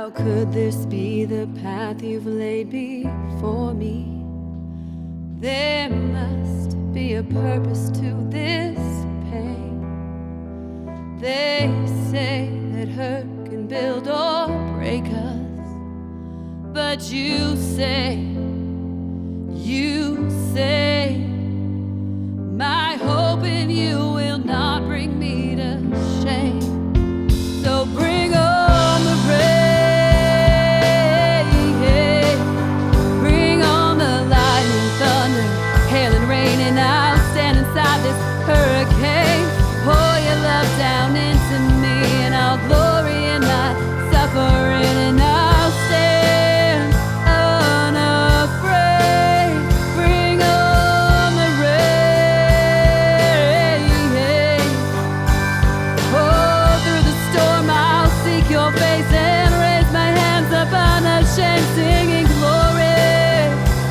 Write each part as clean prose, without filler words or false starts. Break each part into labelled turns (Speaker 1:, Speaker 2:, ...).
Speaker 1: How could this be the path you've laid before me? There must be a purpose to this pain. They say that hurt can build or break us, but you say, my hope in you will not bring me to shame. So bring on the rain, bring on the lightning, thunder, hail and rain, and I'll stand inside this hurricane. Pour your love down into me, and I'll glory in my suffering, and I'll stand unafraid. Bring on the rain. Oh, through the storm I'll seek your face and raise my hands up unashamed, singing glory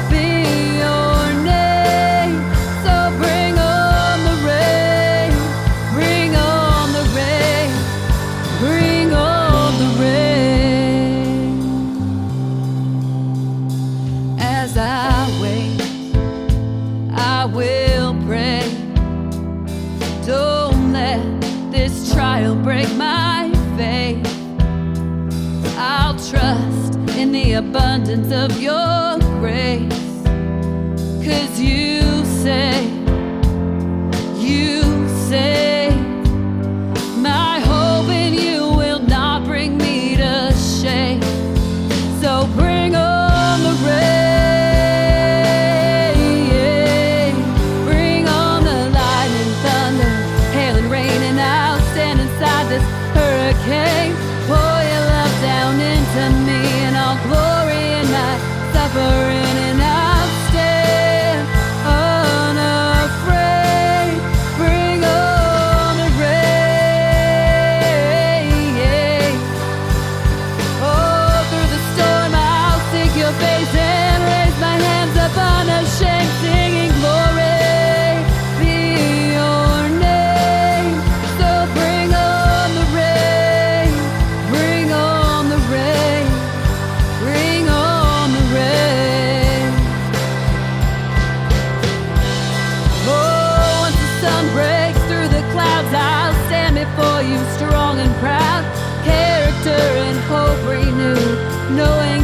Speaker 1: be your name. So bring on the rain, bring on the rain, bring on the rain. As I wait, I will pray. Don't let this trial break my faith. I'll trust in the abundance of your grace. 'Cause you say, my hope in you will not bring me to shame. So bring on the rain, bring on the lightning, thunder, hail and rain, and I'll stand inside this hurricane. Pour your love down into me, and I'll glory in my suffering, and I'll stand unafraid. Bring on the rain. Oh, through the storm I'll seek your face and raise my hands up unashamed, singing glory be your name. So bring on the rain, bring on the rain, bring on the rain. Oh, once the sun breaks through the clouds, I'll stand before you strong and proud, character and hope renewed, knowing